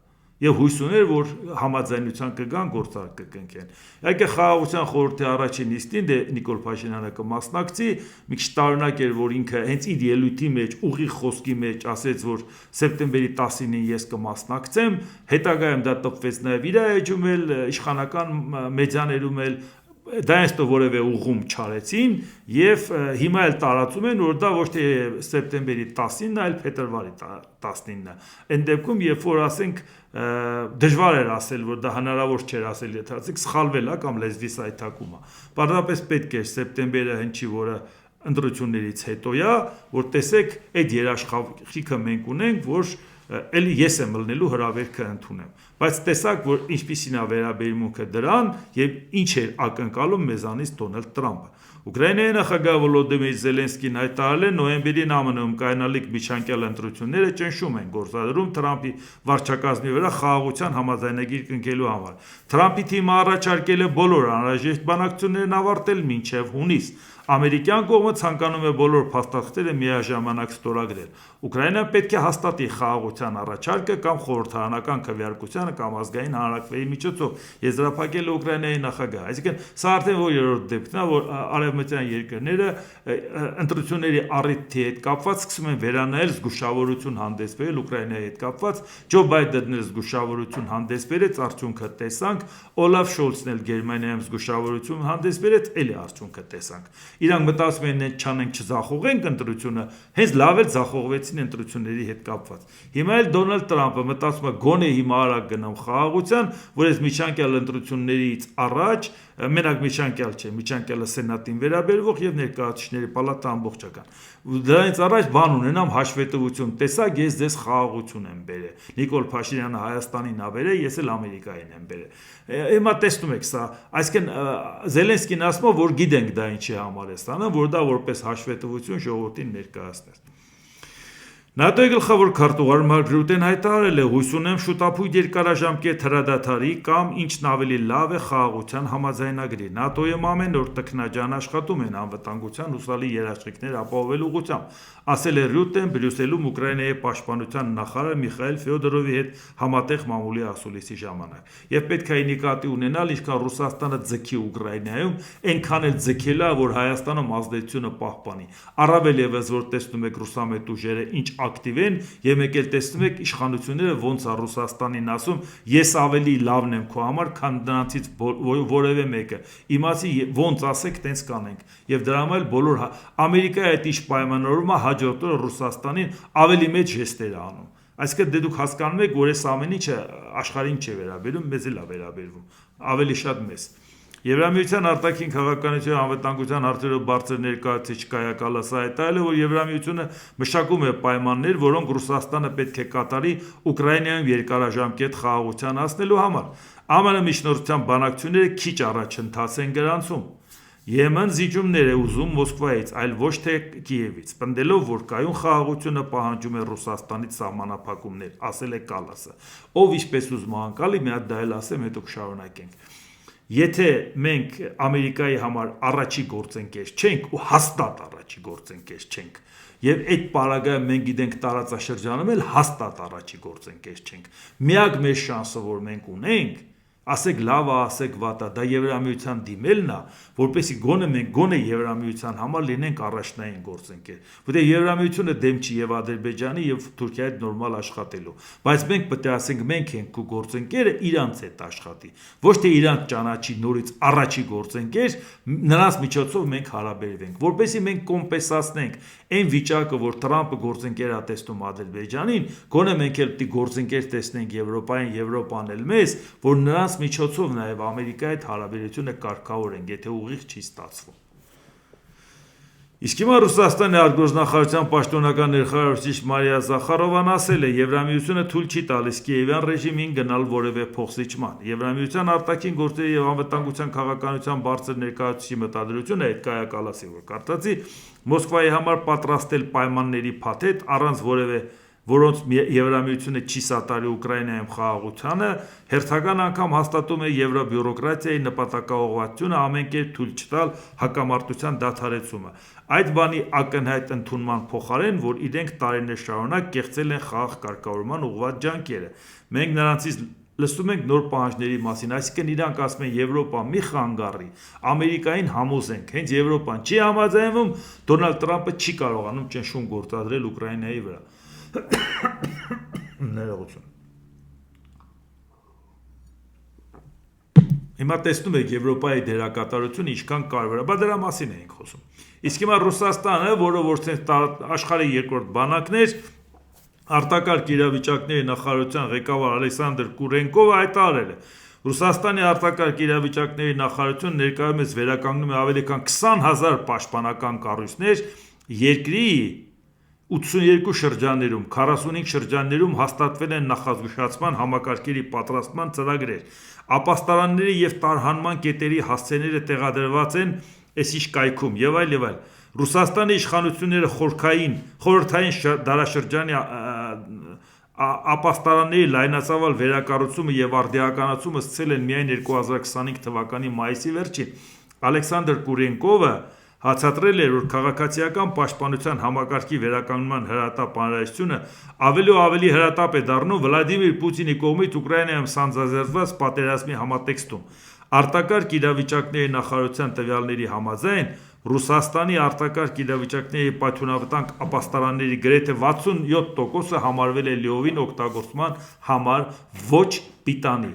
Եվ հույս ուներ, որ համաձայնության կգան, գործարք կկնքեն։ Իհարկե խաղաղության խորհրդի առաջին նիստին Նիկոլ Փաշինյանը կմասնակցի, մի քիչ տարօրինակ էր, որ ինքը հենց իր ելույթի մեջ, ուղիղ խոսքի մեջ ասեց, որ սեպտեմբերի 10-ին ես կմասնակցեմ, հետագայում դա տպվեց նաև իր էջում էլ, իշխանական մեդիաներում էլ դա այստեղ որևէ ուղում չարեցին եւ հիմա էլ տարածում են, որ դա ոչ թե սեպտեմբերի 10-ին, այլ փետրվարի 19-ն է։ Այն դեպքում, երբ որ ասենք դժվար էր ասել, որ դա հնարավոր չէր ասել, եթե ասեք սխալվել է կամ լեզվի սայթակում է։ Պարզապես պետք է սեպտեմբերը հնչի, որը ընտրություններից հետո է, որ տեսեք, այդ երաշխիքը մենք ունենք, որ էլի ես եմ ելնելու հրավերքը ընդունեմ։ Բայց տեսակ, որ ինչպիսին է վերաբերմունքը դրան եւ ինչ էր ակնկալում մեզանից Դոնալդ Տրամպը։ Ուկրաինայի նախագահ Վոլոդիմիր Զելենսկին հայտարարել է նոյեմբերին ԱՄՆ-ում կայանալիք միջանկյալ ընտրությունները ճնշում են գործադրում Տրամպի վարչակազմի վրա խաղաղության համաձայնագիր կնքելու համար։ Տրամպի թիմը առաջարկել է բոլոր անհրաժեշտ բանակցություններն ավարտել մինչև հունիս։ Ամերիկյան կողմը ցանկանում է բոլոր փաստաթղթերը միաժամանակ ստորագրել։ Ուկրաինան պետք է հաստատի խաղաղության առաջարկը կամ խորհրդարանական քվեարկությանը կամ ազգային հանրակրվեի միջոցով, եզրափակել է Ուկրաինայի նախագահը։ Այսինքն սա արդեն երրորդ դեպքն է, որ արևմտյան երկրները ընտրությունների առիթի հետ կապված սկսում են վերանայել զգուշավորություն հանդեսբերել Ուկրաինայի հետ կապված։ Ջո Բայդենն էլ զգուշավորություն հանդեսբերեց, արդյունքը տեսանք, Օլաֆ Շոլցն էլ Գերմանիայում զգուշավորություն հանդեսբերեց, էլի արդյունքը տեսանք։ Իրանք մտածում են չանենք չձախողենք ընտրությունը, հենց լավ էլ ձախողվեցին ընտրությունների հետ կապված։ Հիմա էլ Դոնալդ Տրամպը մտածում է գոնե հիմա արագ գնամ խաղաղության, որ այս միջանկյալ ընտրություններից առաջ, մենակ միջանկյալ չէ, միջանկյալը սենատին վերաբերվող եւ ներկայացուցիչների պալատը ամբողջական։ Դրանից առաջ բան ունենամ հաշվետվություն, տեսակ ես ձեզ խաղաղություն եմ բերել։ Նիկոլ Փաշինյանը Հայաստանին ա բերել, ես էլ Ամերիկային եմ բերել։ Հիմա տեսնում եք սա, այսինքն Զելենսկին ասում է, որ գիտենք դա ինչի համար է ստանում, որ դա որպես հաշվետվություն ժողովրդին ներկայացնել։ ՆԱՏՕ-ի գլխավոր քարտուղար Մարկ Ռյուտեն հայտարարել է. «Հույս ունեմ շուտապույտ երկարաժամկետ հրադադարի կամ ինչն ավելի լավ է խաղաղության համաձայնագրի»։ ՆԱՏՕ-ում ամեն օր տքնաջան աշխատում են անվտանգության հուսալի երաշխիքներ ապահովելու ուղղությամբ, ասել է Ռյուտեն Բրյուսելում Ուկրաինայի պաշտպանության նախարար Միխայել Ֆյոդորովի հետ համատեղ մամուլի ասուլիսի ժամանակ։ Եվ պետք է նկատի ունենալ, ինչքան Ռուսաստանը ձգի Ուկրաինայում, այնքան էլ ձգել է, որ Հայաստանում ազդեցությունը պահպանի։ Առավել ևս, որ տեսնում եք ռուսամետ ուժերը ինչ ակտիվ են եւ մեկ էլ տեսնում եք իշխանությունները ոնց է Ռուսաստանին ասում ես ավելի լավն եմ քո համար քան դրանցից որևէ մեկը իմացի ոնց ասեք տենց կանենք եւ դրա համար բոլոր Ամերիկայի այդ իշ պայմանավորումը հաջորդ օրը Ռուսաստանին ավելի մեծ ժեստեր է անում այսինքն դե դուք հասկանում եք որ այս ամեն ինչը աշխարհին չի վերաբերում մեզ էլ է վերաբերվում ավելի շատ մեզ Եվրամիության արտաքին քաղաքականության անվտանգության հարցերով բարձր ներկայացուցիչ Կայա Կալասը հայտարարել է, որ Եվրամիությունը մշակում է պայմաններ, որոնք Ռուսաստանը պետք է կատարի Ուկրաինայում երկարաժամկետ խաղաղության հասնելու համար։ ԱՄՆ միջնորդության բանակցությունները քիչ առաջընթաց են գրանցում։ Եմեն զիջումներ է ուզում Մոսկվայից, այլ ոչ թե Կիևից, պնդելով, որ կայուն խաղաղությունը պահանջում է Ռուսաստանից սահմանափակումներ, ասել է Կալասը։ Ով ինչպես ուզում անկալի, մի հատ դա էլ ասեմ, հետո կշարունակենք։ Եթե մենք Ամերիկայի համար առաջի գործընկեր չենք ու հաստատ առաջի գործընկեր չենք եւ այդ պարագայում մենք գիտենք տարածաշրջանում էլ հաստատ առաջի գործընկեր չենք միակ մեր շանսը որ մենք ունենք ասեք լավ է, ասեք վատ է, դա Եվրամիության դիմելն է, որպեսզի մենք գոնե Եվրամիության համար լինենք առաջնային գործընկեր, որտեղ Եվրամիությունը դեմ չի եւ Ադրբեջանի եւ Թուրքիայի հետ նորմալ աշխատելու, բայց մենք պետք է ասենք մենք ենք ու գործընկերը իրանց հետ աշխատի, ոչ թե իրանց ճանաչի նորից առաջի գործընկեր, նրանց միջոցով մենք հարաբերվենք, որպեսզի մենք կոմպենսացնենք այն վիճակը, որ Տրամպը գործընկեր է տեսնում Ադրբեջանին, գոնե մենք էլ պետք է գործընկեր տեսնենք Եվրոպային, Եվրոպան էլ մեզ, որ նրանց միջոցով նաև Ամերիկայի հետ հարաբերությունը կարգավորենք, եթե ուղիղ չի ստացվում։ Իսկ հիմա Ռուսաստանի արտգործնախարարության պաշտոնական ներկայացուցիչ Մարիա Զախարովան ասել է, Եվրամիությունը թույլ չի տալիս Կիևյան ռեժիմին գնալ որևէ փոխզիջման։ Եվրամիության արտաքին գործերի եւ անվտանգության քաղաքականության բարձր ներկայացուցիչի մտադրությունը այդ Կայա Կալասի որ կարտացի Մոսկվայի համար պատրաստել պայմանների փաթեթ առանց որոնց Եվրամիությունը չի սատարի Ուկրաինայում խաղաղությանը, հերթական անգամ հաստատում է եվրոբյուրոկրատիայի նպատակաուղղվածությունը ամեն կերպ թույլ չտալ հակամարտության դադարեցումը։ Այդ բանի ակնհայտ ընդունման փոխարեն, որ իրենք տարիներ շարունակ կեղծել են խաղաղ կարգավորման ուղղված ջանքերը։ Մենք նրանցից լսում ենք նոր պահանջների մասին, այսինքն իրանք ասում են Եվրոպա մի խանգարի, Ամերիկային համոզենք, հենց Եվրոպան չի համաձայնվում, Դոնալդ Տրամպը չի կարողանում ճնշում գործադրել Ուկրաինայի վրա։ Ներողություն։ Հիմա տեսնում եք Եվրոպայի դերակատարությունը ինչքան կարևոր է, բայց դրա մասին ենք խոսում։ Իսկ հիմա Ռուսաստանը, որը որ աշխարհի երկրորդ բանակն էր, արտակարգ իրավիճակների նախարարության ղեկավար Ալեքսանդր Կուրենկովը հայտարարել է. Ռուսաստանի արտակարգ իրավիճակների նախարարությունը ներկայումս վերականգնում է ավելի քան 20,000 պաշտպանական կառույցներ երկրի 82 շրջաններում, 45 շրջաններում հաստատվել են նախազգուշացման համակարգերի պատրաստման ծրագրեր, ապաստարանների եւ տարհանման կետերի հասցեները տեղադրված են այսիշ կայքում եւ այլ եւ այլ։ Ռուսաստանի իշխանությունները խորհրդային դարաշրջանի ապաստարանների լայնածավալ վերակառուցումը եւ արդիականացումը սկսել են միայն 2025 թվականի մայիսի վերջին։ Ալեքսանդր Կուրենկովը հացատրել էր, որ քաղաքացիական պաշտպանության համակարգի վերականգնման հրատապ անհրաժեշտությունը ավելի ու ավելի հրատապ է դառնում Վլադիմիր Պուտինի կողմից Ուկրաինայում սանձազերծված պատերազմի համատեքստում։ Արտակարգ իրավիճակների նախարարության տվյալների համաձայն Ռուսաստանի արտակարգ իրավիճակների պայթյունավտանգ ապաստարանների գրեթե 67%-ը համարվել է լիովին օգտագործման համար ոչ պիտանի։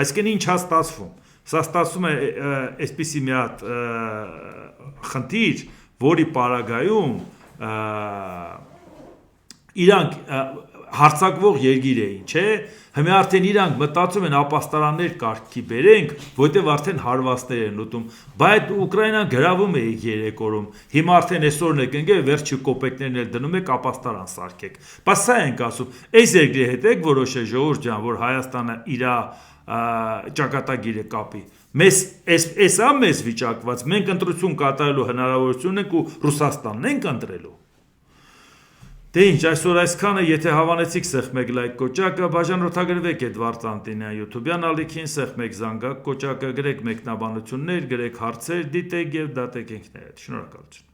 Այսինքն ինչ է ստացվում։ Սա ստացվում է այսպիսի մի հատ խնդիր, որի պարագայում իրանք հարցակվող երկիր էին, չէ՞։ Հիմա արդեն իրանք մտածում են ապաստարաններ կարգի բերենք, որտեղ արդեն հարվածներ են ուտում, բայց Ուկրաինան գրավում է 3 օրում։ Հիմա արդեն այսօրն եք ընկել, վերջի կոպեկներն էլ դնում եք ապաստարան սարքեք։ Բայց սա ենք ասում, այս երկրի հետ եք որոշել ժողովուրդ ջան, որ Հայաստանը իր ճակատագիրը կապի։ Էսա մեզ վիճակված, մենք ընտրություն կատարելու հնարավորություն ենք ու Ռուսաստանն ենք ընտրելու։ Դե ինչ, այսօր այսքանը, եթե հավանեցիք սեղմեք լայք կոճակը, բաժանորդագրվեք Էդվարդ Անտինյան YouTube-յան ալիքին, սեղմեք զանգակ կոճակը, գրեք մեկնաբանություններ, գրեք հարցեր, դիտեք եւ դատեք ինքներդ։ Շնորհակալություն։